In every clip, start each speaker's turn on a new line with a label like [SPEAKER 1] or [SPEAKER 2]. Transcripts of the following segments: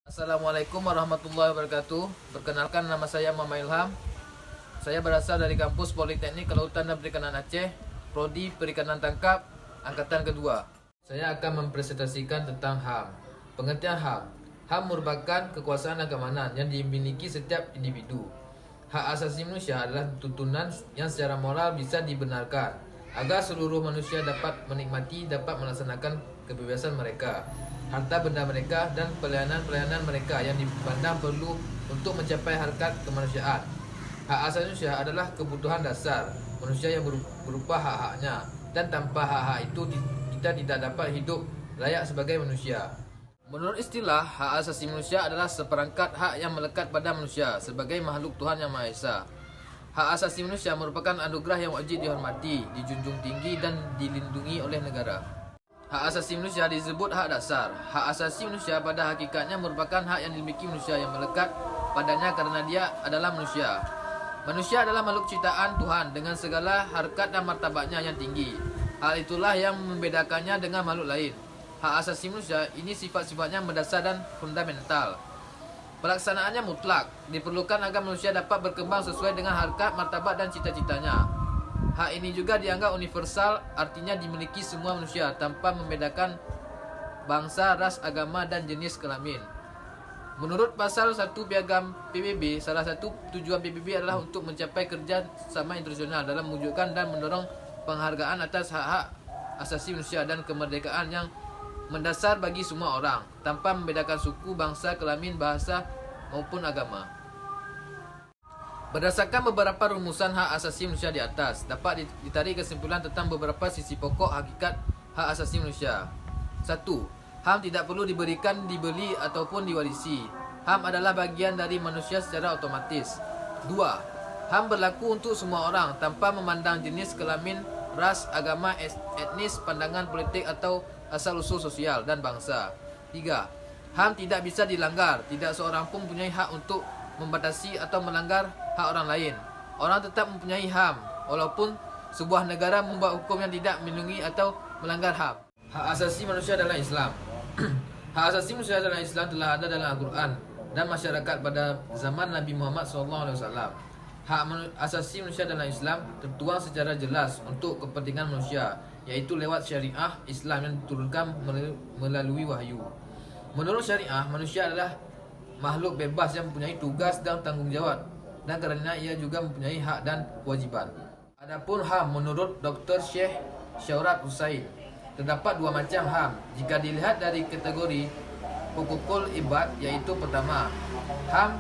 [SPEAKER 1] Assalamualaikum warahmatullahi wabarakatuh. Perkenalkan, nama saya Muhammad Ilham. Saya berasal dari kampus Politeknik Kelautan dan Perikanan Aceh, Prodi Perikanan Tangkap, Angkatan kedua. Saya akan mempresentasikan tentang HAM. Pengertian HAM. HAM merupakan kekuasaan dan keamanan yang dimiliki setiap individu. Hak asasi manusia adalah tuntunan yang secara moral bisa dibenarkan agar seluruh manusia dapat menikmati, dapat melaksanakan kebebasan mereka, harta benda mereka, dan pelayanan-pelayanan mereka yang dipandang perlu untuk mencapai harkat kemanusiaan. Hak asasi manusia adalah kebutuhan dasar manusia yang berupa hak-haknya, dan tanpa hak-hak itu kita tidak dapat hidup layak sebagai manusia. Menurut istilah, hak asasi manusia adalah seperangkat hak yang melekat pada manusia sebagai makhluk Tuhan Yang Maha Esa. Hak asasi manusia merupakan anugerah yang wajib dihormati, dijunjung tinggi, dan dilindungi oleh negara. Hak asasi manusia disebut hak dasar. Hak asasi manusia pada hakikatnya merupakan hak yang dimiliki manusia yang melekat padanya karena dia adalah manusia. Manusia adalah makhluk ciptaan Tuhan dengan segala harkat dan martabatnya yang tinggi. Hal itulah yang membedakannya dengan makhluk lain. Hak asasi manusia ini sifat-sifatnya mendasar dan fundamental. Pelaksanaannya mutlak, diperlukan agar manusia dapat berkembang sesuai dengan harkat, martabat, dan cita-citanya. Hak ini juga dianggap universal, artinya dimiliki semua manusia tanpa membedakan bangsa, ras, agama, dan jenis kelamin. Menurut pasal 1 Piagam PBB, salah satu tujuan PBB adalah untuk mencapai kerja sama internasional dalam mewujudkan dan mendorong penghargaan atas hak-hak asasi manusia dan kemerdekaan yang mendasar bagi semua orang, tanpa membedakan suku, bangsa, kelamin, bahasa, maupun agama. Berdasarkan beberapa rumusan hak asasi manusia di atas, dapat ditarik kesimpulan tentang beberapa sisi pokok hakikat hak asasi manusia. 1. HAM tidak perlu diberikan, dibeli, ataupun diwarisi. HAM adalah bagian dari manusia secara otomatis. 2. HAM berlaku untuk semua orang tanpa memandang jenis, kelamin, ras, agama, etnis, pandangan politik, atau asal-usul sosial dan bangsa. 3. HAM tidak bisa dilanggar. Tidak seorang pun mempunyai hak untuk membatasi atau melanggar hak orang lain. Orang tetap mempunyai HAM walaupun sebuah negara membuat hukum yang tidak melindungi atau melanggar HAM. Hak asasi manusia dalam Islam. Hak asasi manusia dalam Islam telah ada dalam Al-Quran dan masyarakat pada zaman Nabi Muhammad SAW. Hak asasi manusia dalam Islam tertuang secara jelas untuk kepentingan manusia, yaitu lewat syariah Islam yang diturunkan melalui wahyu. Menurut syariah, manusia adalah makhluk bebas yang mempunyai tugas dan tanggungjawab, dan kerana ia juga mempunyai hak dan kewajiban. Adapun HAM menurut Dr. Syekh Syaurat Husain, terdapat dua macam HAM jika dilihat dari kategori hukukul ibad, yaitu pertama, HAM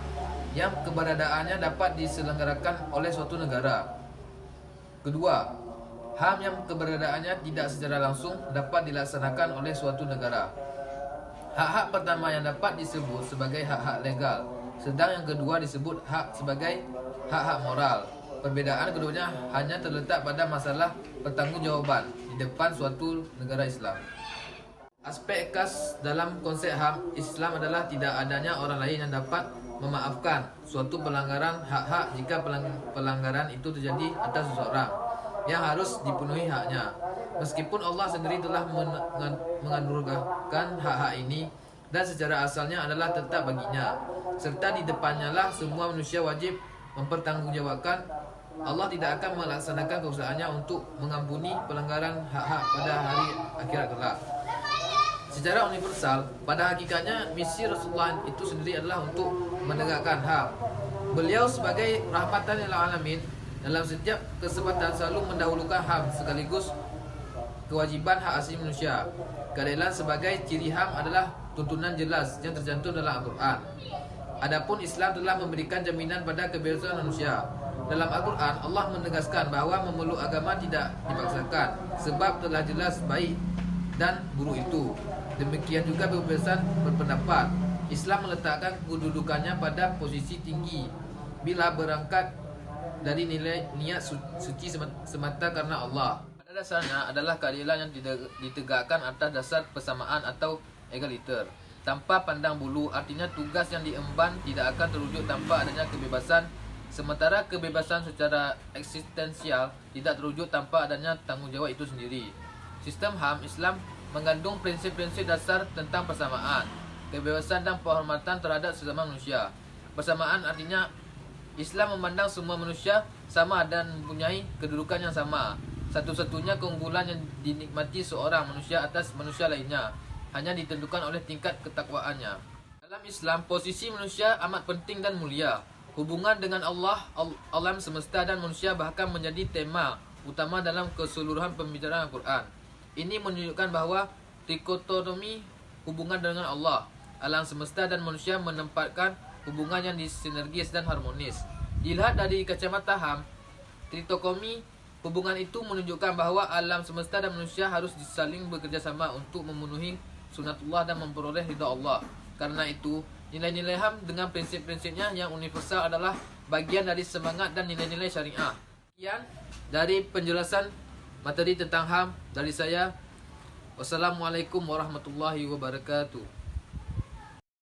[SPEAKER 1] yang keberadaannya dapat diselenggarakan oleh suatu negara. Kedua, HAM yang keberadaannya tidak secara langsung dapat dilaksanakan oleh suatu negara. Hak-hak pertama yang dapat disebut sebagai hak-hak legal, sedang yang kedua disebut hak sebagai hak-hak moral. Perbedaan keduanya hanya terletak pada masalah pertanggungjawaban di depan suatu negara Islam. Aspek khas dalam konsep HAM Islam adalah tidak adanya orang lain yang dapat memaafkan suatu pelanggaran hak-hak jika pelanggaran itu terjadi atas seseorang yang harus dipenuhi haknya. Meskipun Allah sendiri telah menganugerahkan hak-hak ini dan secara asalnya adalah tetap baginya, serta di depannya lah semua manusia wajib mempertanggungjawabkan, Allah tidak akan melaksanakan keusahaannya untuk mengampuni pelanggaran hak-hak pada hari akhirat kelak. Secara universal, pada hakikatnya misi Rasulullah itu sendiri adalah untuk menegakkan HAM. Beliau sebagai rahmatan lil alamin dalam setiap kesempatan selalu mendahulukan HAM sekaligus kewajiban hak asasi manusia. Keadilan sebagai ciri HAM adalah tuntunan jelas yang tercantum dalam Al-Quran. Adapun Islam telah memberikan jaminan pada kebebasan manusia. Dalam Al-Quran, Allah menegaskan bahawa memeluk agama tidak dipaksakan, sebab telah jelas baik dan buruk itu. Demikian juga kebebasan berpendapat. Islam meletakkan kedudukannya pada posisi tinggi bila berangkat dari nilai niat suci semata karena Allah. Pada dasarnya adalah keadilan yang ditegakkan atas dasar persamaan atau egaliter, tanpa pandang bulu, artinya tugas yang diemban tidak akan terwujud tanpa adanya kebebasan, sementara kebebasan secara eksistensial tidak terwujud tanpa adanya tanggungjawab itu sendiri. Sistem HAM Islam mengandung prinsip-prinsip dasar tentang persamaan, kebebasan dan penghormatan terhadap sesama manusia. Bersamaan artinya Islam memandang semua manusia sama dan mempunyai kedudukan yang sama. Satu-satunya keunggulan yang dinikmati seorang manusia atas manusia lainnya hanya ditentukan oleh tingkat ketakwaannya. Dalam Islam, posisi manusia amat penting dan mulia. Hubungan dengan Allah, alam semesta dan manusia bahkan menjadi tema utama dalam keseluruhan pembicaraan Al-Quran. Ini menunjukkan bahawa trikotomi hubungan dengan Allah, alam semesta dan manusia menempatkan hubungan yang disinergis dan harmonis. Dilihat dari kacamata HAM, trikotomi hubungan itu menunjukkan bahawa alam semesta dan manusia harus saling bekerjasama untuk memenuhi sunatullah dan memperoleh ridha Allah. Karena itu, nilai-nilai HAM dengan prinsip-prinsipnya yang universal adalah bagian dari semangat dan nilai-nilai syariah. Sekian dari penjelasan materi tentang HAM dari saya. Wassalamualaikum warahmatullahi wabarakatuh.